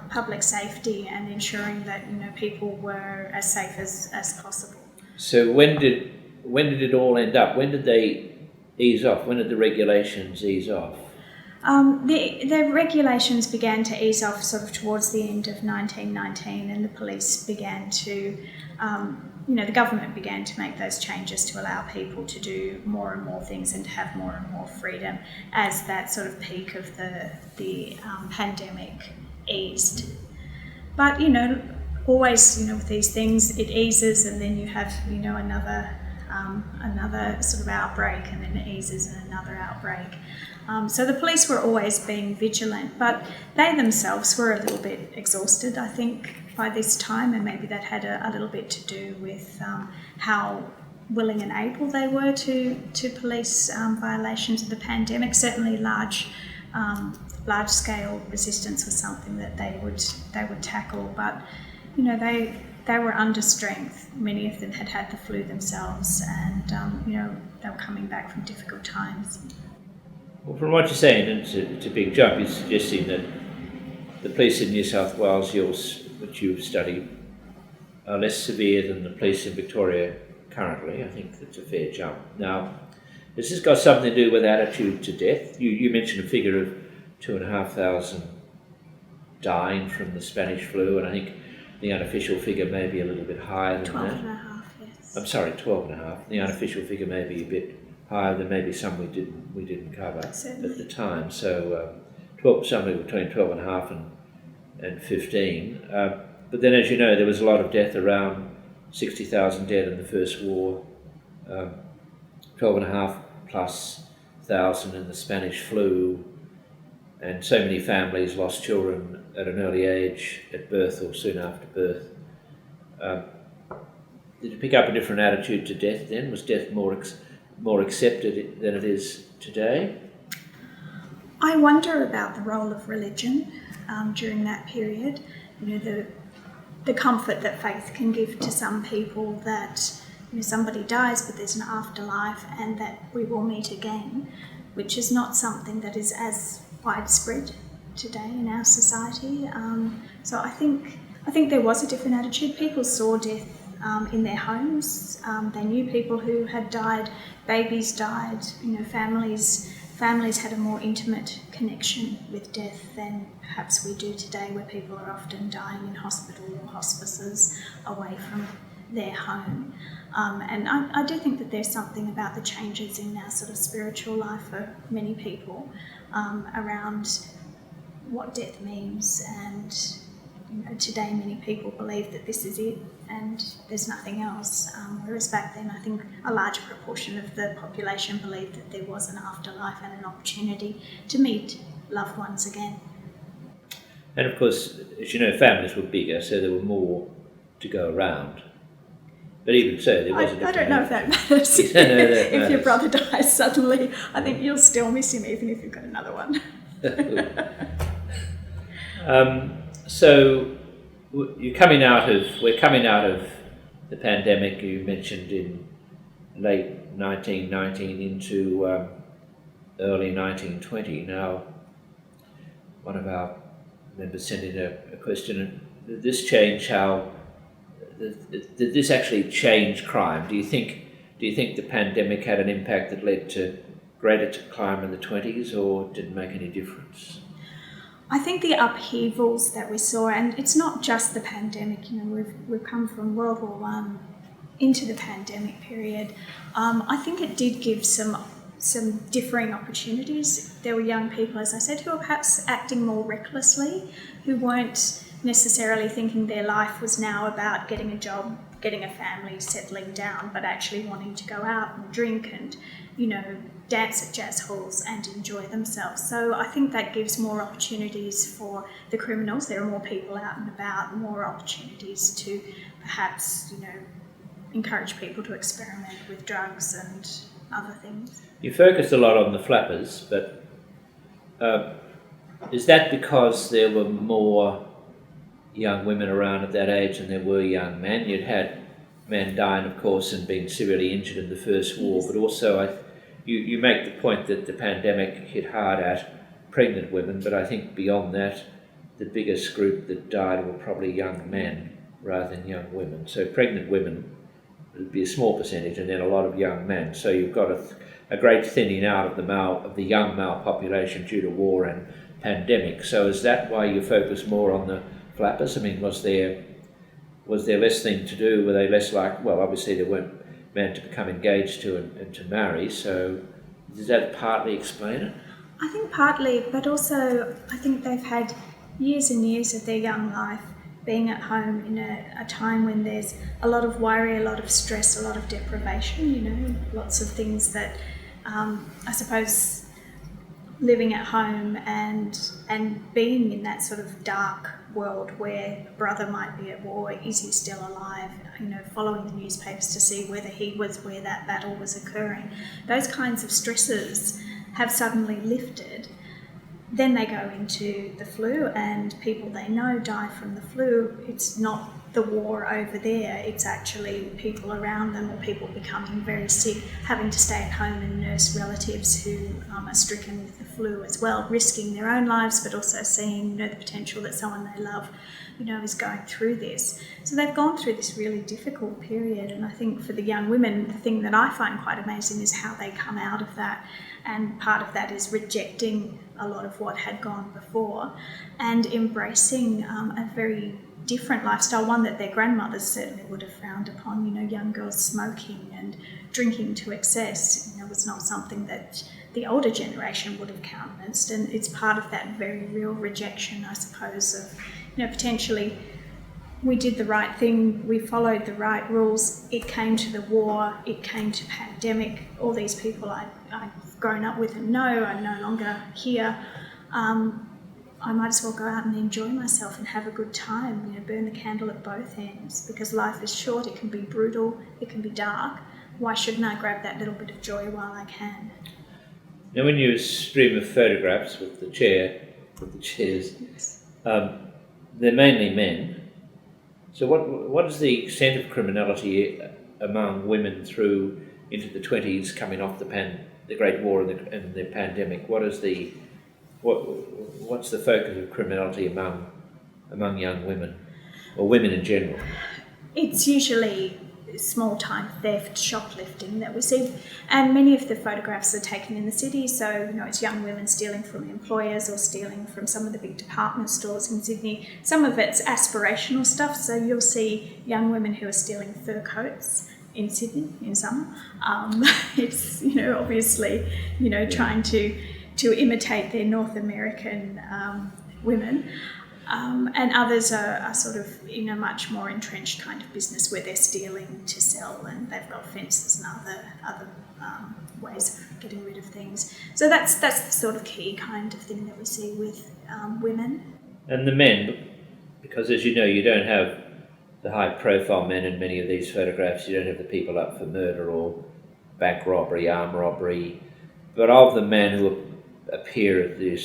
public safety and ensuring that people were as safe as possible. So when did it all end up? When did they ease off? When did the regulations ease off? The regulations began to ease off sort of towards the end of 1919, and the police began to, the government began to make those changes to allow people to do more and more things and to have more and more freedom as that sort of peak of the pandemic eased. But, always, with these things, it eases, and then you have, another sort of outbreak, and then it eases, and another outbreak. So the police were always being vigilant, but they themselves were a little bit exhausted, I think, by this time, and maybe that had a little bit to do with how willing and able they were to police violations of the pandemic. Certainly large-scale resistance was something that they would tackle, but they were under strength. Many of them had the flu themselves, and they were coming back from difficult times. Well, from what you're saying, and it's a big jump, you're suggesting that the police in New South Wales, which you've studied, are less severe than the police in Victoria currently. I think that's a fair jump. Now, has this got something to do with attitude to death? You mentioned a figure of 2,500 dying from the Spanish flu, and I think the unofficial figure may be a little bit higher than 12 that. and a half, yes. I'm sorry, 12.5. The unofficial figure may be a bit higher than maybe some we didn't cover Certainly. at the time. So somewhere between 12.5 and 15. But then, as you know, there was a lot of death, around 60,000 dead in the First War, 12.5 plus thousand in the Spanish flu, and so many families lost children at an early age, at birth or soon after birth. Did you pick up a different attitude to death then? Was death more accepted than it is today? I wonder about the role of religion during that period. The comfort that faith can give to some people, that somebody dies but there's an afterlife and that we will meet again, which is not something that is as widespread today in our society. So I think there was a different attitude. People saw death in their homes. They knew people who had died. Babies died. Families had a more intimate connection with death than perhaps we do today, where people are often dying in hospital or hospices away from their home. And I do think that there's something about the changes in our sort of spiritual life for many people around what death means. And today many people believe that this is it and there's nothing else, whereas back then I think a larger proportion of the population believed that there was an afterlife and an opportunity to meet loved ones again. And of course, as you know, families were bigger, so there were more to go around. But even so, there was a different I don't know if that matters. If your brother dies suddenly, I think you'll still miss him even if you've got another one. So we're coming out of the pandemic. You mentioned in late 1919 into early 1920. Now, one of our members sent in a question: did this change how? Did this actually change crime? Do you think the pandemic had an impact that led to greater crime in the 20s, or did it make any difference? I think the upheavals that we saw, and it's not just the pandemic, we've come from World War I into the pandemic period. I think it did give some differing opportunities. There were young people, as I said, who were perhaps acting more recklessly, who weren't necessarily thinking their life was now about getting a job, getting a family, settling down, but actually wanting to go out and drink and, dance at jazz halls and enjoy themselves. So I think that gives more opportunities for the criminals. There are more people out and about, more opportunities to perhaps, encourage people to experiment with drugs and other things. You focused a lot on the flappers, but is that because there were more young women around at that age than there were young men? You'd had men dying, of course, and being severely injured in the First War, but also you make the point that the pandemic hit hard at pregnant women, but I think beyond that, the biggest group that died were probably young men rather than young women. So pregnant women would be a small percentage, and then a lot of young men. So you've got a great thinning out of the young male population due to war and pandemic. So is that why you focus more on the flappers? I mean, was there less thing to do? Were they less obviously they weren't men to become engaged to and to marry, so does that partly explain it? I think partly, but also I think they've had years and years of their young life being at home in a time when there's a lot of worry, a lot of stress, a lot of deprivation, lots of things that I suppose living at home and being in that sort of dark world where a brother might be at war, is he still alive? Following the newspapers to see whether he was where that battle was occurring. Those kinds of stresses have suddenly lifted. Then they go into the flu, and people they know die from the flu. It's not the war over there, it's actually people around them or people becoming very sick, having to stay at home and nurse relatives who are stricken with the flu as well, risking their own lives, but also seeing the potential that someone they love is going through this. So they've gone through this really difficult period, and I think for the young women, the thing that I find quite amazing is how they come out of that, and part of that is rejecting a lot of what had gone before and embracing a very different lifestyle, one that their grandmothers certainly would have frowned upon. Young girls smoking and drinking to excess was not something that the older generation would have countenanced, and it's part of that very real rejection, I suppose, of potentially we did the right thing, we followed the right rules, it came to the war, it came to pandemic, all these people I've grown up with and know are no longer here. I might as well go out and enjoy myself and have a good time, burn the candle at both ends, because life is short, it can be brutal, it can be dark. Why shouldn't I grab that little bit of joy while I can? Now, when you stream of photographs with the chairs, Yes. They're mainly men. So what is the extent of criminality among women through into the 20s, coming off the Great War and the pandemic? What is the What's the focus of criminality among young women, or women in general? It's usually small-time theft, shoplifting that we see, and many of the photographs are taken in the city, so it's young women stealing from employers or stealing from some of the big department stores in Sydney. Some of it's aspirational stuff, so you'll see young women who are stealing fur coats in Sydney in summer. It's obviously trying to imitate their North American women. And others are sort of in a much more entrenched kind of business where they're stealing to sell, and they've got fences and other ways of getting rid of things. So that's the sort of key kind of thing that we see with women. And the men, because as you know, you don't have the high-profile men in many of these photographs. You don't have the people up for murder or bank robbery, armed robbery. But of the men who appear at the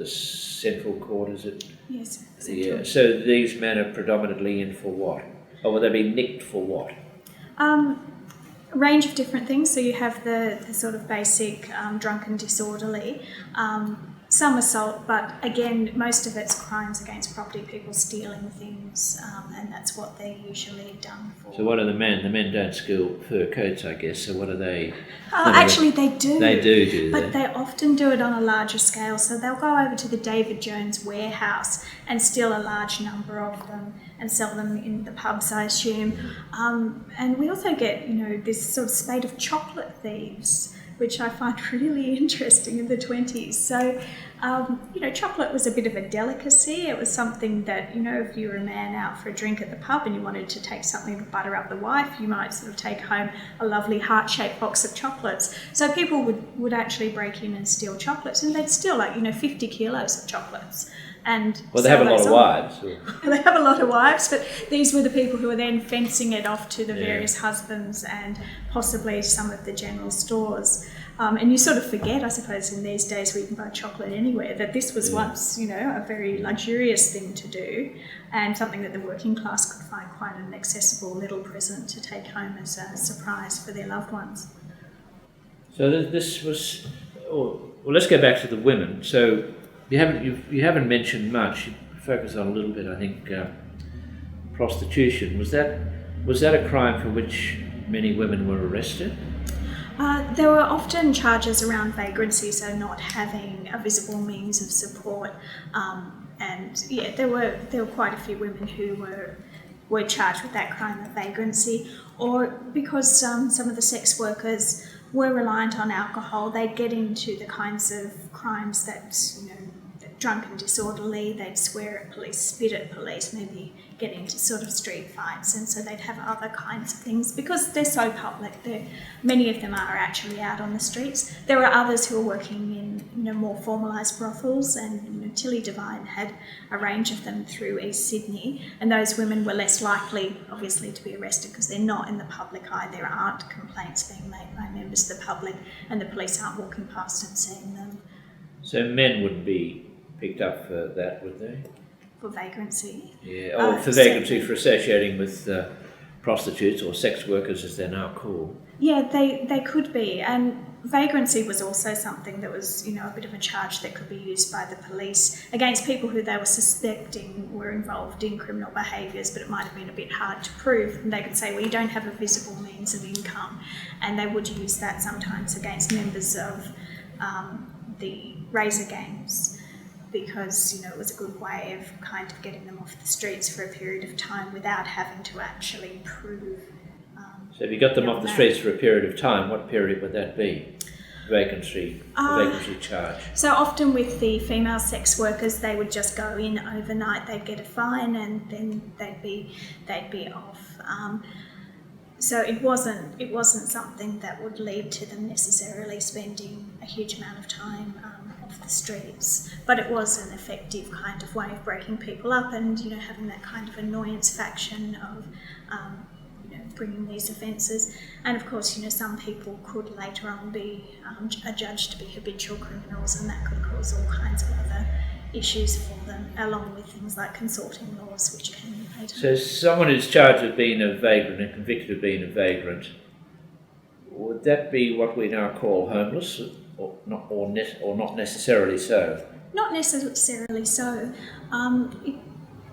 Central Court, is it? Yes. Yeah. So these men are predominantly in for what? Or will they be nicked for what? A range of different things. So you have the sort of basic drunken disorderly, some assault, but again, most of it's crimes against property, people stealing things, and that's what they're usually done for. So what are the men? The men don't steal fur coats, I guess, so what are they? Actually, they do. They do But they often do it on a larger scale, so they'll go over to the David Jones warehouse and steal a large number of them and sell them in the pubs, I assume. And we also get, this sort of spate of chocolate thieves, which I find really interesting in the 20s. So, chocolate was a bit of a delicacy. It was something that, if you were a man out for a drink at the pub and you wanted to take something to butter up the wife, you might sort of take home a lovely heart-shaped box of chocolates. So people would actually break in and steal chocolates, and they'd steal 50 kilos of chocolates. And well, they have a lot of wives. They have a lot of wives, but these were the people who were then fencing it off to the various husbands and possibly some of the general stores. And you sort of forget, I suppose, in these days where you can buy chocolate anywhere, that this was once, a very luxurious thing to do, and something that the working class could find quite an accessible little present to take home as a surprise for their loved ones. So this was... well, let's go back to the women. So you haven't mentioned much. You focus on a little bit, I think, prostitution. Was that a crime for which many women were arrested? There were often charges around vagrancy, so not having a visible means of support. There were quite a few women who were charged with that crime of vagrancy, or because some of the sex workers were reliant on alcohol, they'd get into the kinds of crimes that drunk and disorderly, they'd swear at police, spit at police, maybe get into sort of street fights, and so they'd have other kinds of things because they're so public. Many of them are actually out on the streets. There are others who are working in more formalised brothels, and Tilly Devine had a range of them through East Sydney, and those women were less likely, obviously, to be arrested because they're not in the public eye. There aren't complaints being made by members of the public, and the police aren't walking past and seeing them. So men wouldn't be picked up for that, would they? For vagrancy? Yeah, for vagrancy, for associating with prostitutes or sex workers as they're now called. Yeah, they could be, and vagrancy was also something that was, a bit of a charge that could be used by the police against people who they were suspecting were involved in criminal behaviours, but it might have been a bit hard to prove. And they could say, well, you don't have a visible means of income, and they would use that sometimes against members of the razor gangs, because it was a good way of kind of getting them off the streets for a period of time without having to actually prove. So if you got them off the streets for a period of time, what period would that be? Vacancy charge. So often with the female sex workers, they would just go in overnight. They'd get a fine, and then they'd be off. So it wasn't something that would lead to them necessarily spending a huge amount of time off the streets, but it was an effective kind of way of breaking people up and having that kind of annoyance faction of bringing these offences. And of course some people could later on be adjudged to be habitual criminals, and that could cause all kinds of other issues for them, along with things like consorting laws, which came in later. So someone who's charged with being a vagrant and convicted of being a vagrant, would that be what we now call homeless? or not necessarily so? Not necessarily so.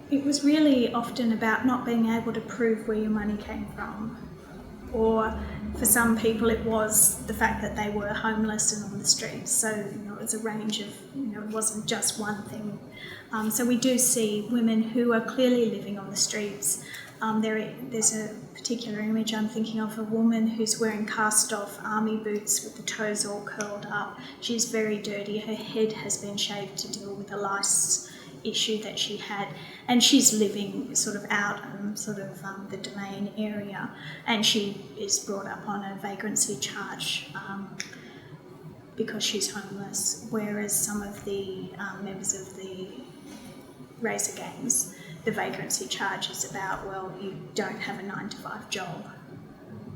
It was really often about not being able to prove where your money came from. Or for some people it was the fact that they were homeless and on the streets. So, it was a range of, it wasn't just one thing. So we do see women who are clearly living on the streets. There's a particular image I'm thinking of, a woman who's wearing cast-off army boots with the toes all curled up. She's very dirty. Her head has been shaved to deal with a lice issue that she had, and she's living sort of out the Domain area, and she is brought up on a vagrancy charge because she's homeless, whereas some of the members of the racer gangs, the vagrancy charge is about, well, you don't have a 9-to-5 job,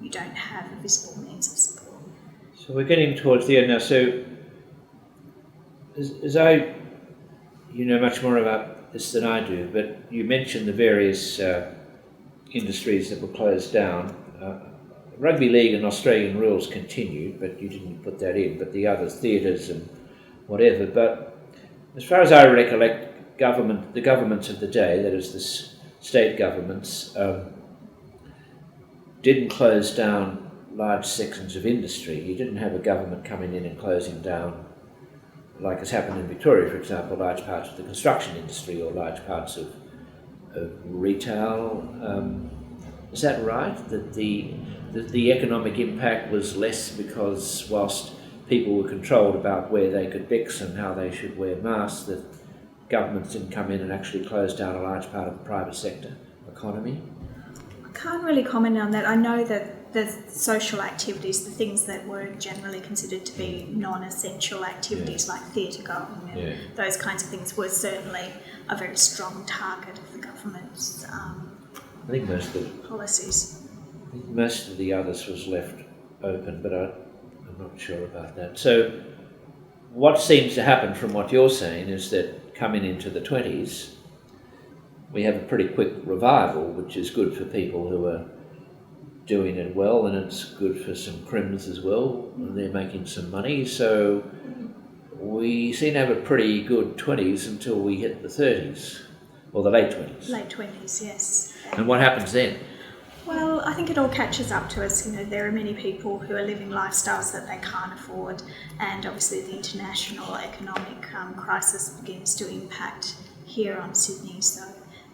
you don't have a visible means of support. So we're getting towards the end now. So you know much more about this than I do, but you mentioned the various industries that were closed down. Rugby league and Australian rules continued, but you didn't put that in, but the others, theatres and whatever. But as far as I recollect, the governments of the day, that is the state governments, didn't close down large sections of industry. You didn't have a government coming in and closing down, like has happened in Victoria, for example, large parts of the construction industry or large parts of retail. Is that right? That the economic impact was less because whilst people were controlled about where they could mix and how they should wear masks, that governments didn't come in and actually close down a large part of the private sector economy? I can't really comment on that. I know that the social activities, the things that were generally considered to be non-essential activities like theatre going and those kinds of things were certainly a very strong target of the government's I think most of the policies. I think most of the others was left open, but I'm not sure about that. So what seems to happen from what you're saying is that coming into the 20s, we have a pretty quick revival, which is good for people who are doing it well, and it's good for some criminals as well. They're making some money, so we seem to have a pretty good 20s until we hit the 30s, or the late 20s. Late 20s, yes. And what happens then? Well, I think it all catches up to us. There are many people who are living lifestyles that they can't afford, and obviously the international economic crisis begins to impact here on Sydney. So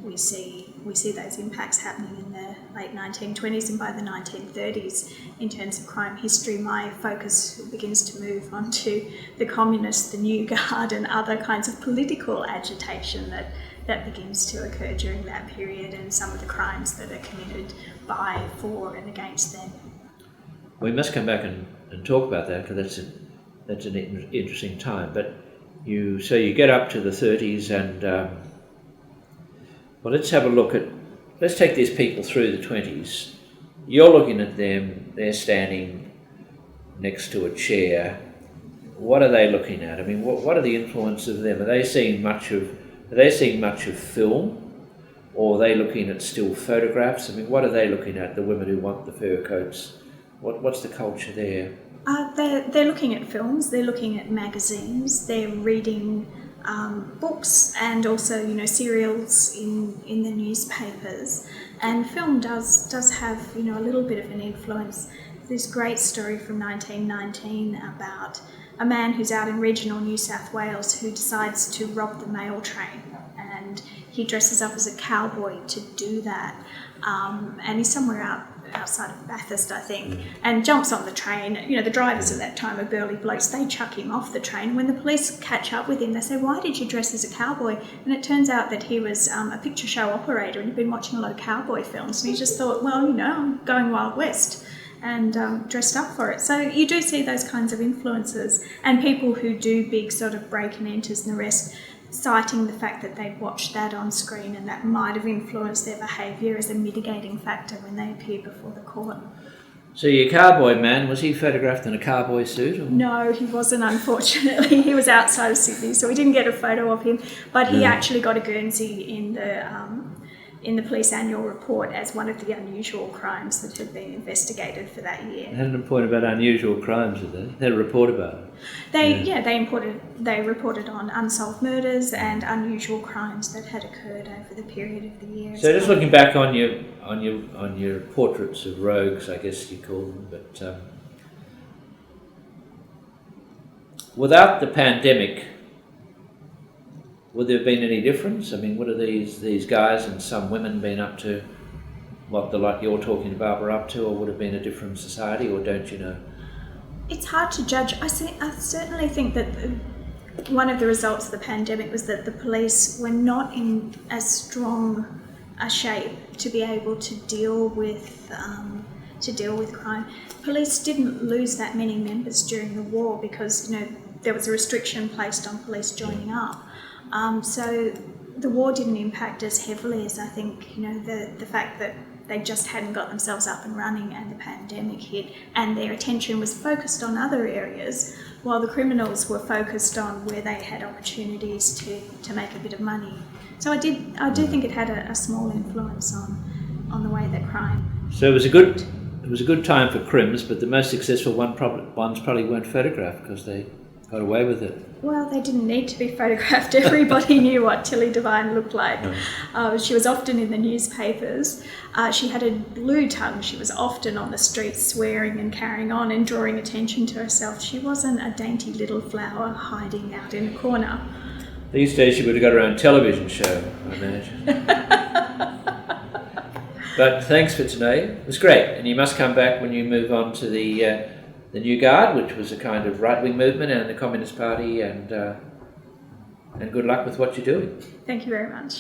we see those impacts happening in the late 1920s, and by the 1930s, in terms of crime history, my focus begins to move on to the communists, the New Guard, and other kinds of political agitation that begins to occur during that period, and some of the crimes that are committed by, for and against them. We must come back and talk about that, because that's an interesting time. But you get up to the 30s, and well, let's take these people through the 20s. You're looking at them, they're standing next to a chair. What are they looking at? I mean, what are the influences of them? Are they seeing much of film? Or are they looking at still photographs? I mean, what are they looking at, the women who want the fur coats? What's the culture there? They're looking at films, they're looking at magazines, they're reading books, and also serials in the newspapers. And film does have a little bit of an influence. This great story from 1919 about a man who's out in regional New South Wales who decides to rob the mail train, and he dresses up as a cowboy to do that, and he's somewhere outside of Bathurst, I think, and jumps on the train. The drivers at that time are burly blokes. They chuck him off the train. When the police catch up with him, they say, "Why did you dress as a cowboy?" And it turns out that he was a picture show operator, and he'd been watching a lot of cowboy films, and he just thought, well, I'm going Wild West, and dressed up for it. So you do see those kinds of influences, and people who do big sort of break and enters and the rest, citing the fact that they've watched that on screen and that might have influenced their behaviour as a mitigating factor when they appear before the court. So your cowboy man, was he photographed in a cowboy suit? Or? No, he wasn't, unfortunately. He was outside of Sydney, so we didn't get a photo of him, but he actually got a Guernsey in in the police annual report as one of the unusual crimes that had been investigated for that year. They had a point about unusual crimes, did they? They had a report about it. They reported on unsolved murders and unusual crimes that had occurred over the period of the year. So just looking back on your portraits of rogues, I guess you call them, but without the pandemic, would there have been any difference? I mean, what are these guys and some women been up to? What the like you're talking about were up to, or would have been a different society, or don't you know? It's hard to judge. I certainly think that one of the results of the pandemic was that the police were not in as strong a shape to be able to deal with crime. Police didn't lose that many members during the war because there was a restriction placed on police joining up. So the war didn't impact as heavily as I think the fact that they just hadn't got themselves up and running and the pandemic hit, and their attention was focused on other areas while the criminals were focused on where they had opportunities to make a bit of money. So I do think it had a small influence on the way that crime. So it was a good time for crims, but the most successful ones probably weren't photographed because they got away with it. Well, they didn't need to be photographed. Everybody knew what Tilly Devine looked like. She was often in the newspapers. She had a blue tongue. She was often on the streets swearing and carrying on and drawing attention to herself. She wasn't a dainty little flower hiding out in a corner. These days she would have got her own television show, I imagine. But thanks for today. It was great. And you must come back when you move on to the New Guard, which was a kind of right-wing movement, and the Communist Party, and good luck with what you're doing. Thank you very much.